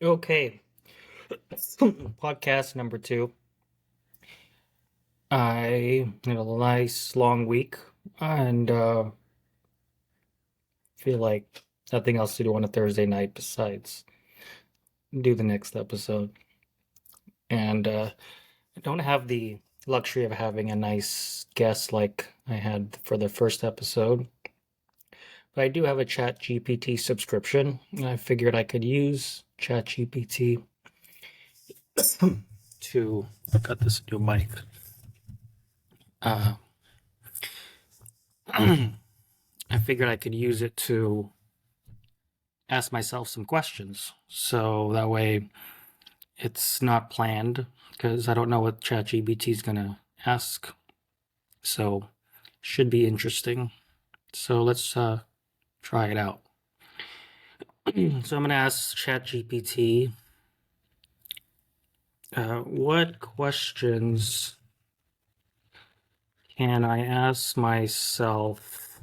Okay, podcast number two. I had a nice long week and feel like nothing else to do on a Thursday night besides do the next episode. And I don't have the luxury of having a nice guest like I had for the first episode, but I do have a ChatGPT subscription, and I figured I could use ChatGPT to cut this new mic. Uh, I figured I could use it to ask myself some questions. So that way it's not planned because I don't know what ChatGPT is going to ask. So should be interesting. So let's try it out. So I'm going to ask ChatGPT what questions can I ask myself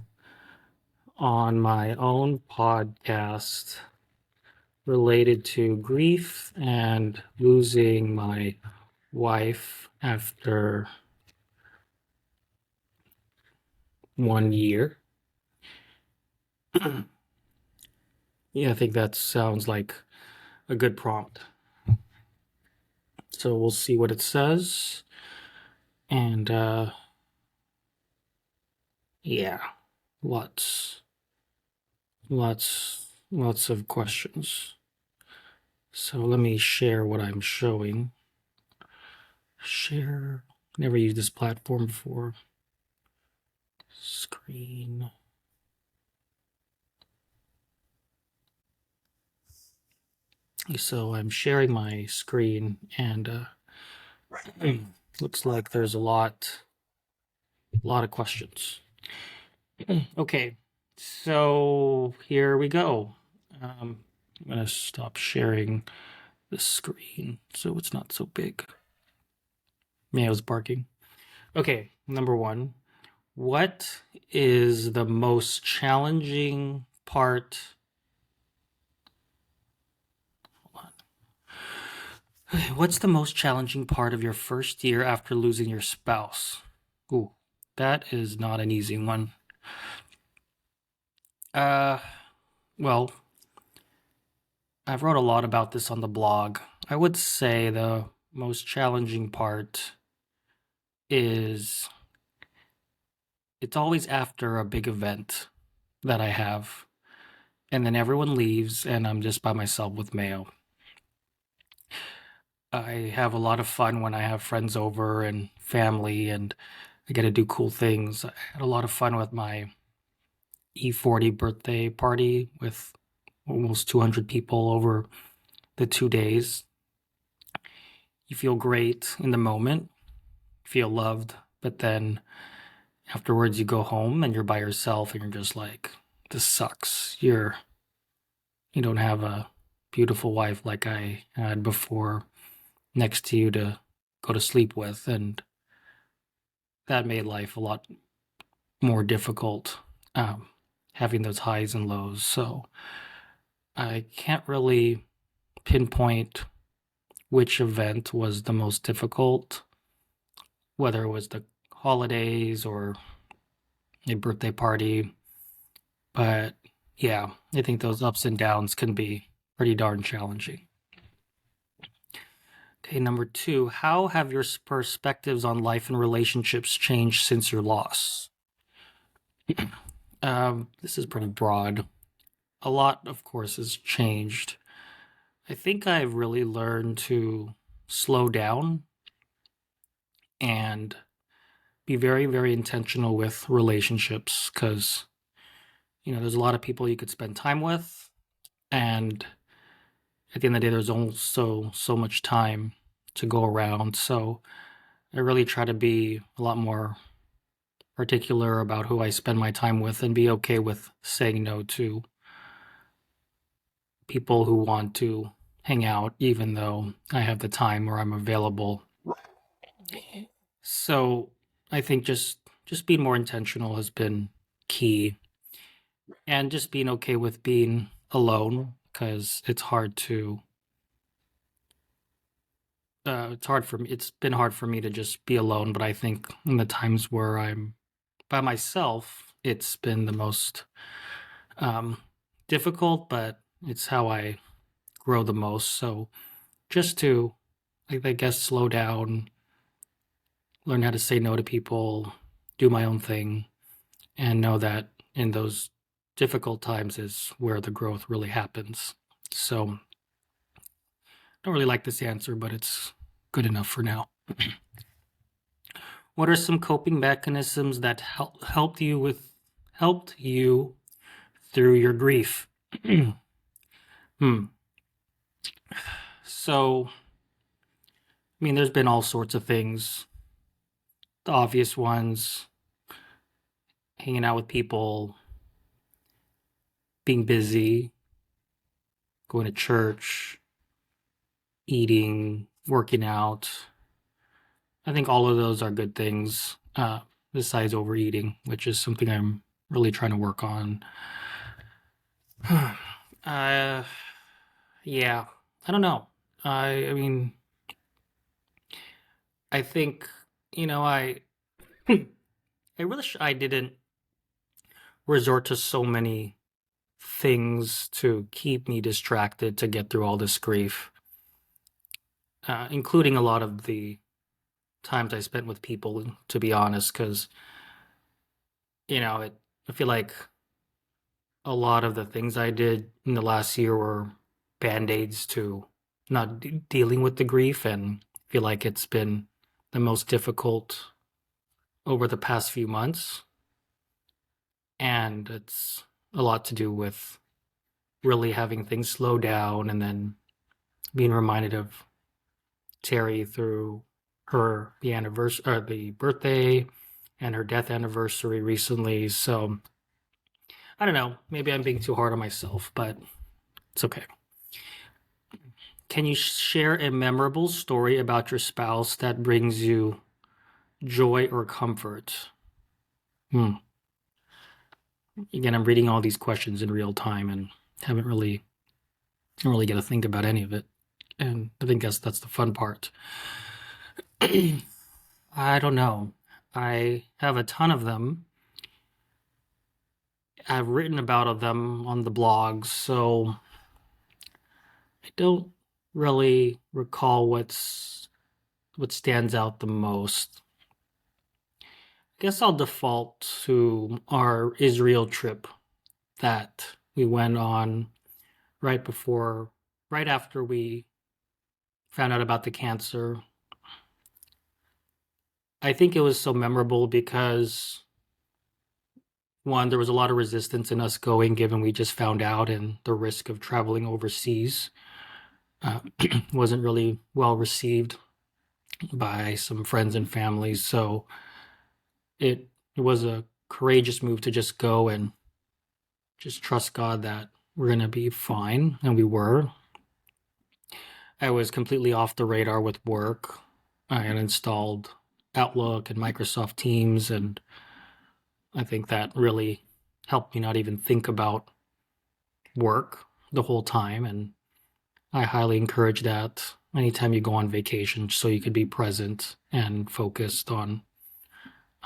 on my own podcast related to grief and losing my wife after 1 year. Yeah, I think that sounds like a good prompt. So we'll see what it says. And yeah, lots, lots of questions. So let me share what I'm showing. Share. Never used this platform before. Screen. So I'm sharing my screen, and looks like there's a lot of questions. Okay, so here we go. I'm gonna stop sharing the screen so it's not so big. Meow's barking. Okay, number one. What is the most challenging part? Hold on. What's the most challenging part of your first year after losing your spouse? Ooh, that is not an easy one. Uh, well, I've wrote a lot about this on the blog. I would say the most challenging part is it's always after a big event that I have, and then everyone leaves, and I'm just by myself with Mayo. I have a lot of fun when I have friends over and family, and I get to do cool things. I had a lot of fun with my E40 birthday party with almost 200 people over the 2 days. You feel great in the moment, feel loved, but then afterwards you go home and you're by yourself and you're just like, this sucks. You don't have a beautiful wife like I had before next to you to go to sleep with, and that made life a lot more difficult, um, having those highs and lows. So I can't really pinpoint which event was the most difficult, whether it was the holidays or a birthday party. But yeah, I think those ups and downs can be pretty darn challenging. Okay, number two, how have your perspectives on life and relationships changed since your loss? This is pretty broad. A lot, of course, has changed. I think I've really learned to slow down and be very, very intentional with relationships because, there's a lot of people you could spend time with. And at the end of the day, there's also so much time to go around. So I really try to be a lot more particular about who I spend my time with and be okay with saying no to people who want to hang out, even though I have the time or I'm available. So I think just being more intentional has been key, and just being okay with being alone because it's hard to it's hard for me. It's been hard for me to just be alone, but I think in the times where I'm by myself, it's been the most um, difficult, but it's how I grow the most. So just to, I guess, slow down, learn how to say no to people, do my own thing, and know that in those difficult times is where the growth really happens. So I don't really like this answer, but it's good enough for now. What are some coping mechanisms that helped you through your grief? Hmm. So, I mean, there's been all sorts of things. The obvious ones, hanging out with people, being busy, going to church, eating, working out. I think all of those are good things, besides overeating, which is something I'm really trying to work on. uh, yeah, I don't know. I mean, I think, I I wish I didn't resort to so many things to keep me distracted to get through all this grief, including a lot of the times I spent with people, to be honest, because, I feel like a lot of the things I did in the last year were band-aids to not dealing with the grief, and I feel like it's been the most difficult over the past few months. And it's a lot to do with really having things slow down and then being reminded of Terry through the anniversary or the birthday and her death anniversary recently. So I don't know. Maybe I'm being too hard on myself, but it's okay. Can you share a memorable story about your spouse that brings you joy or comfort? Hmm. Again, I'm reading all these questions in real time and haven't really don't really get to think about any of it. And I think that's the fun part. I don't know. I have a ton of them. I've written about them on the blogs, so I don't really recall what stands out the most. I guess I'll default to our Israel trip that we went on right before, right after we found out about the cancer. I think it was so memorable because one, there was a lot of resistance in us going, given we just found out, and the risk of traveling overseas uh, wasn't really well received by some friends and families. So it was a courageous move to just go and just trust God that we're going to be fine. And we were. I was completely off the radar with work. I had installed Outlook and Microsoft Teams, and I think that really helped me not even think about work the whole time. And I highly encourage that anytime you go on vacation, so you could be present and focused on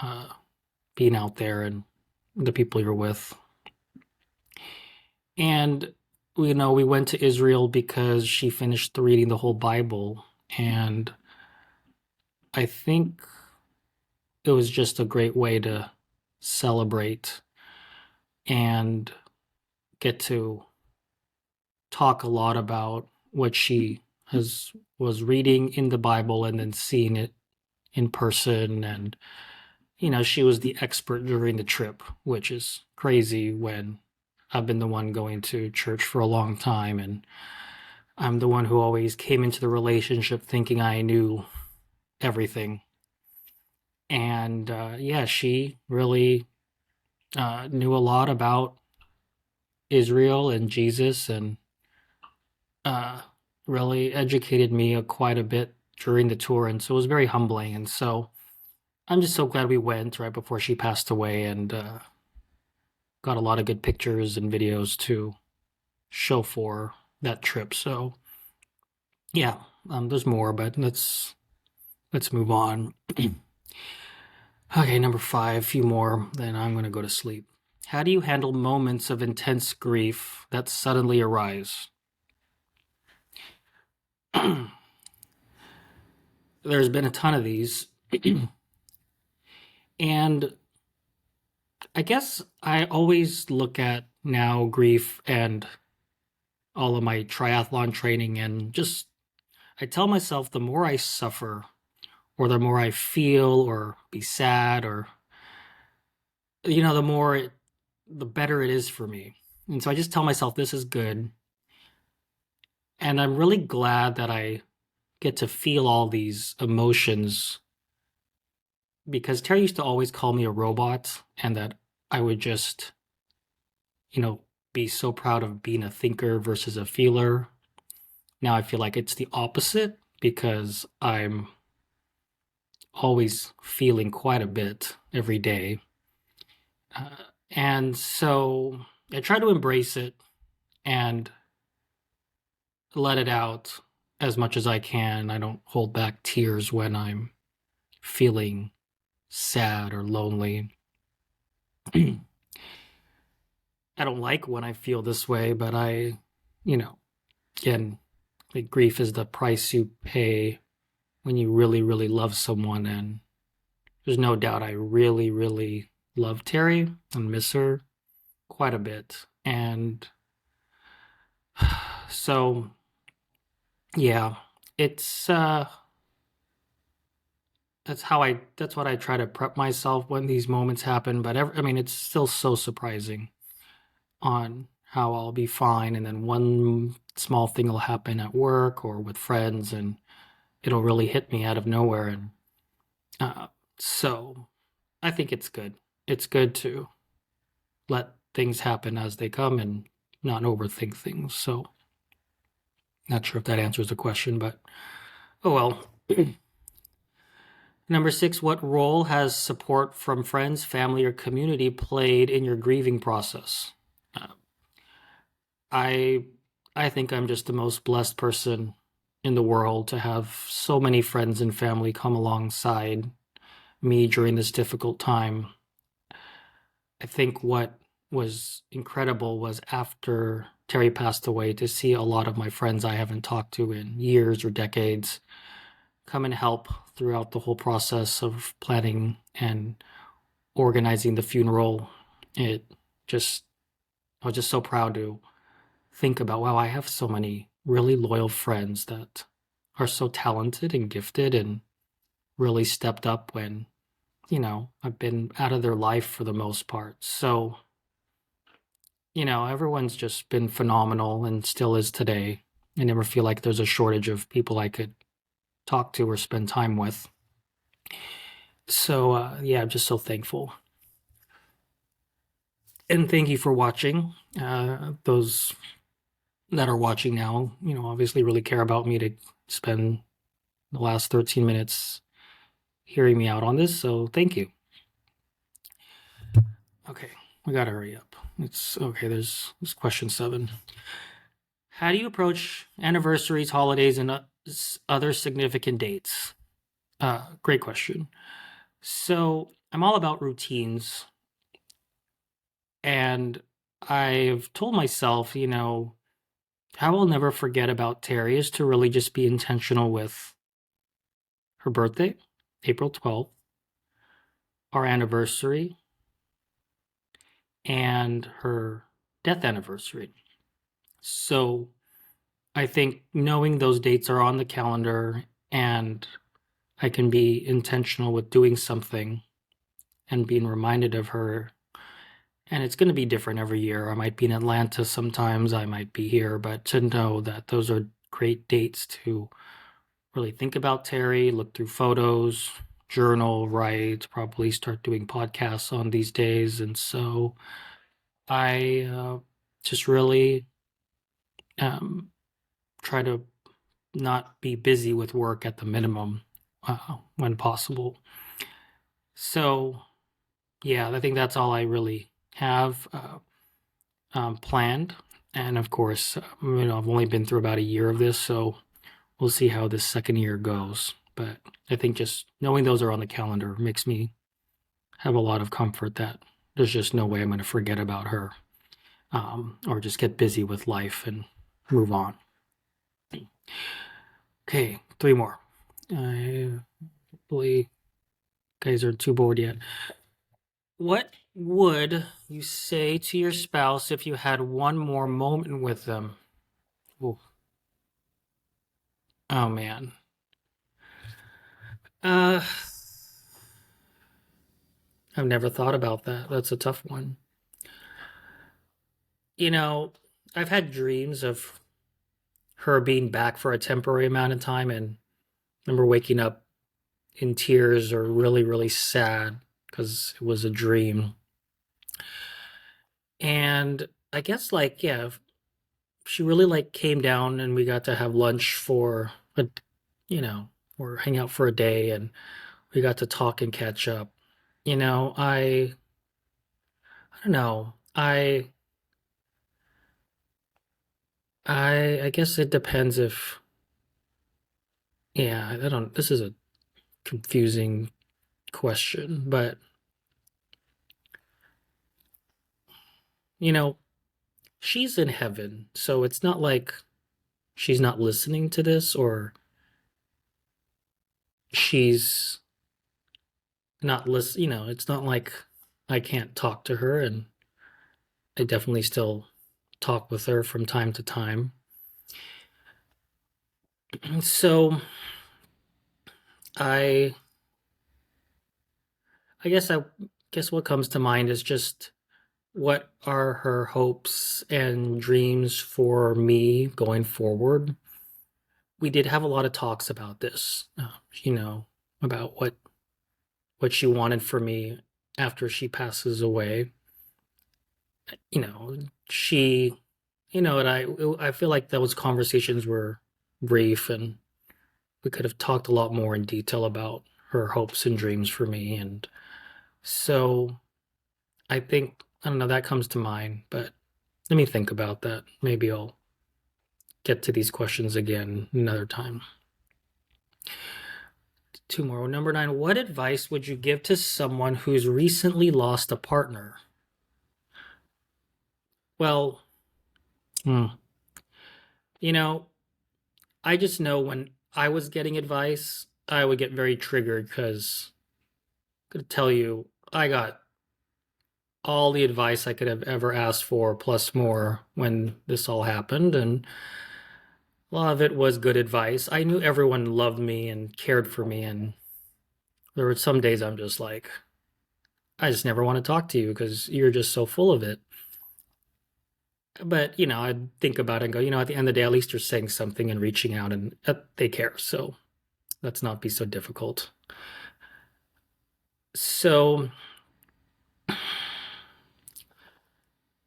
uh, being out there and the people you're with. And we went to Israel because she finished reading the whole Bible, and I think it was just a great way to celebrate and get to talk a lot about what she has was reading in the Bible and then seeing it in person. And she was the expert during the trip, which is crazy when I've been the one going to church for a long time, and I'm the one who always came into the relationship thinking I knew everything. And yeah, she really knew a lot about Israel and Jesus, and uh, really educated me quite a bit during the tour. And so it was very humbling. And so I'm just so glad we went right before she passed away, and got a lot of good pictures and videos to show for that trip. So yeah, There's more, but let's move on. Okay, number 5, a few more, then I'm gonna go to sleep. How do you handle moments of intense grief that suddenly arise? There's been a ton of these. And I guess I always look at now grief and all of my triathlon training, and just I tell myself the more I suffer or the more I feel or be sad, or the the better it is for me. And so I just tell myself this is good. And I'm really glad that I get to feel all these emotions, because Terry used to always call me a robot, and that I would just, you know, be so proud of being a thinker versus a feeler. Now I feel like it's the opposite, because I'm always feeling quite a bit every day. Uh, and so I try to embrace it and let it out as much as I can. I don't hold back tears when I'm feeling sad or lonely. I don't like when I feel this way, but you know, again, like grief is the price you pay when you really, really love someone. And there's no doubt I really, really love Terry and miss her quite a bit. And so, yeah, it's, that's what I try to prep myself when these moments happen. But I mean, it's still so surprising on how I'll be fine, and then one small thing will happen at work or with friends, and it'll really hit me out of nowhere. And uh, so I think it's good. It's good to let things happen as they come and not overthink things. So not sure if that answers the question, but oh well. Number 6, what role has support from friends, family, or community played in your grieving process? Uh, I I think I'm just the most blessed person in the world to have so many friends and family come alongside me during this difficult time. I think what was incredible was after Terry passed away, to see a lot of my friends I haven't talked to in years or decades come and help throughout the whole process of planning and organizing the funeral. It just I was just so proud to think about, wow, I have so many really loyal friends that are so talented and gifted and really stepped up when, I've been out of their life for the most part. So, everyone's just been phenomenal and still is today. I never feel like there's a shortage of people I could talk to or spend time with. So, yeah, I'm just so thankful. And thank you for watching. Those that are watching now, obviously really care about me to spend the last 13 minutes hearing me out on this. So thank you. Okay, we gotta hurry up. It's okay. There's question 7. How do you approach anniversaries, holidays, and other significant dates? Great question. So I'm all about routines, and I've told myself, how I'll never forget about Terry is to really just be intentional with her birthday, April 12th, our anniversary, and her death anniversary. So I think knowing those dates are on the calendar, and I can be intentional with doing something and being reminded of her. And it's going to be different every year. I might be in Atlanta sometimes, I might be here, but to know that those are great dates to really think about Terry, look through photos, journal, write, probably start doing podcasts on these days. And so I just really um, try to not be busy with work at the minimum when possible. So, yeah, I think that's all I really have planned. And of course, I've only been through about a year of this, so we'll see how this second year goes. But I think just knowing those are on the calendar makes me have a lot of comfort that there's just no way I'm going to forget about her, or just get busy with life and move on. Okay, three more. I believe guys are too bored yet. What would you say to your spouse if you had one more moment with them? Ooh. Oh man. Uh, I've never thought about that. That's a tough one. You know, I've had dreams of her being back for a temporary amount of time, and I remember waking up in tears or really, really sad because it was a dream. And I guess like, yeah, she really like came down and we got to have lunch for a, you know, or hang out for a day, and we got to talk and catch up. You know, I don't know. I guess it depends if, yeah, I don't, this is a confusing question, but you know, she's in heaven, so it's not like she's not listening to this, or she's not listen, you know, it's not like I can't talk to her, and I definitely still talk with her from time to time. So I I guess what comes to mind is just what are her hopes and dreams for me going forward. We did have a lot of talks about this, you know, about what she wanted for me after she passes away. You know, she, you know, and I feel like those conversations were brief, and we could have talked a lot more in detail about her hopes and dreams for me. And so I think, I don't know, that comes to mind, but let me think about that. Maybe I'll get to these questions again another time. Two more. Number nine, what advice would you give to someone who's recently lost a partner? Well, hmm, you know, I just know when I was getting advice, I would get very triggered because I'm going to tell you, I got all the advice I could have ever asked for, plus more, when this all happened. And a lot of it was good advice. I knew everyone loved me and cared for me. And there were some days I'm just like, I just never want to talk to you because you're just so full of it. But, you know, I'd think about it and go, you know, at the end of the day, at least you're saying something and reaching out, and they care. So let's not be so difficult. So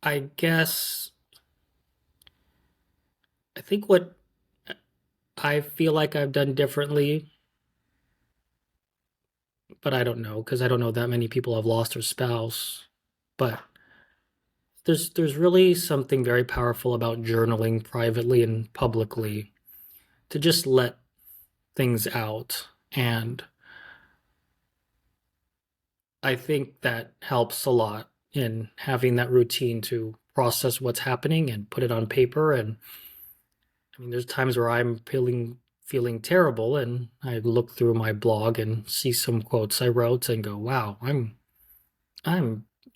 I guess I think what I feel like I've done differently, but I don't know because I don't know that many people have lost their spouse. But there's really something very powerful about journaling privately and publicly, to just let things out. And I think that helps a lot in having that routine to process what's happening and put it on paper. And I mean, there's times where I'm feeling terrible, and I look through my blog and see some quotes I wrote and go, "Wow, I'm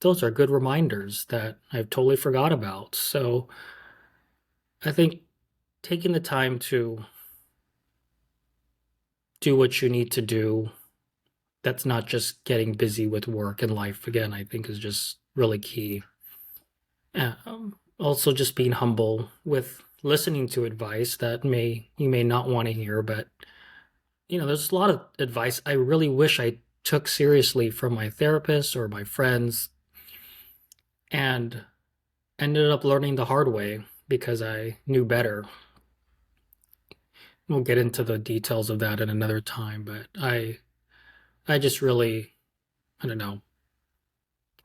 those are good reminders that I've totally forgot about." So I think taking the time to do what you need to do, that's not just getting busy with work and life again, I think is just really key. Also, just being humble with listening to advice that you may not want to hear, but you know, there's a lot of advice I really wish I took seriously from my therapist or my friends, and ended up learning the hard way because I knew better. We'll get into the details of that in another time, but I just really, I don't know,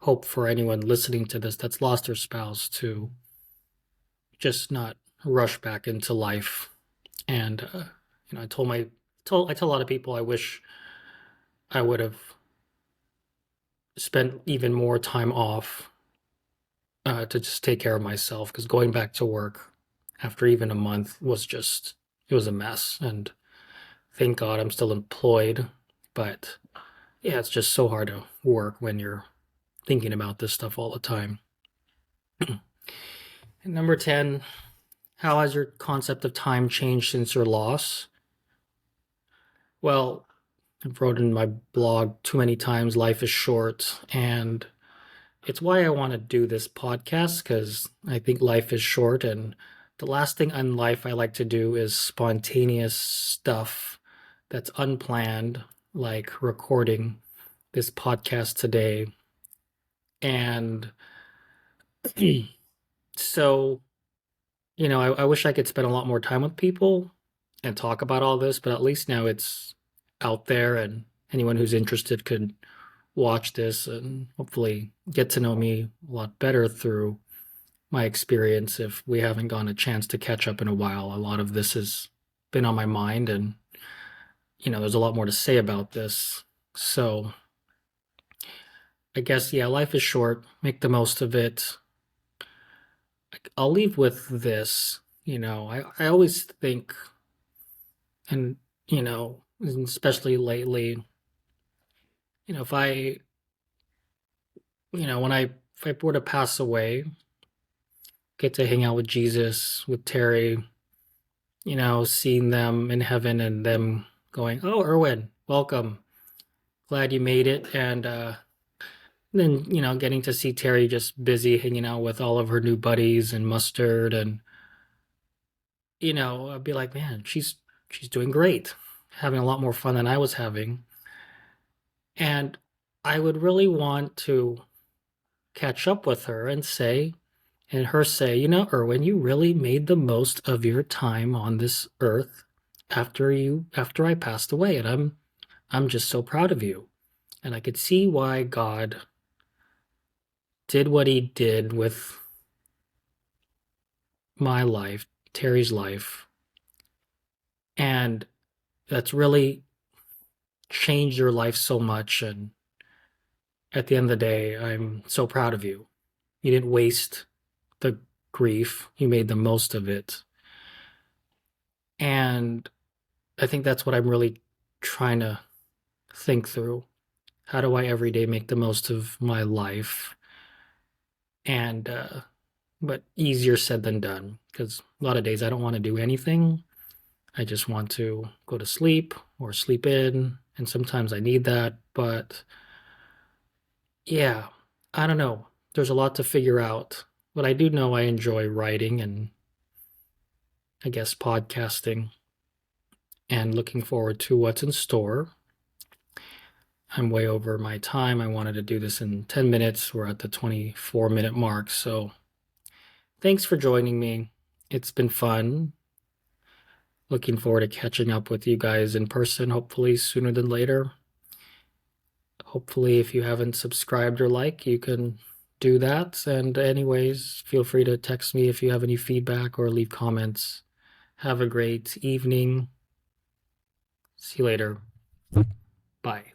hope for anyone listening to this that's lost their spouse to just not rush back into life, and I tell a lot of people I wish I would have spent even more time off to just take care of myself, because going back to work after even a month was just, it was a mess. And thank God I'm still employed. But yeah, it's just so hard to work when you're thinking about this stuff all the time. And number 10, how has your concept of time changed since your loss? Well, I've wrote in my blog too many times, life is short. And it's why I want to do this podcast, because I think life is short. And the last thing in life I like to do is spontaneous stuff that's unplanned, like recording this podcast today. And so, I wish I could spend a lot more time with people and talk about all this, but at least now it's out there, and anyone who's interested could watch this and hopefully get to know me a lot better through my experience. If we haven't gotten a chance to catch up in a while, a lot of this has been on my mind, and there's a lot more to say about this. So I guess, yeah, life is short. Make the most of it. I'll leave with this. I always think, and, especially lately, if I, when if I were to pass away, get to hang out with Jesus, with Terry, seeing them in heaven and them going, "Oh, Erwin, welcome. Glad you made it." And then, getting to see Terry just busy hanging out with all of her new buddies and Mustard. And, I'd be like, man, she's doing great, having a lot more fun than I was having. And I would really want to catch up with her and her say, Erwin, you really made the most of your time on this earth after I passed away. And I'm just so proud of you. And I could see why God did what he did with my life, Terry's life. And that's really changed your life so much. And at the end of the day, I'm so proud of you. You didn't waste the grief, you made the most of it. And I think that's what I'm really trying to think through. How do I every day make the most of my life? And, but easier said than done, because a lot of days I don't want to do anything. I just want to go to sleep or sleep in. And sometimes I need that. But yeah, I don't know. There's a lot to figure out. But I do know I enjoy writing and, I guess, podcasting, and looking forward to what's in store. I'm way over my time. I wanted to do this in 10 minutes. We're at the 24-minute mark. So thanks for joining me. It's been fun. Looking forward to catching up with you guys in person, hopefully sooner than later. Hopefully, if you haven't subscribed or you can do that. And anyways, feel free to text me if you have any feedback or leave comments. Have a great evening. See you later. Bye.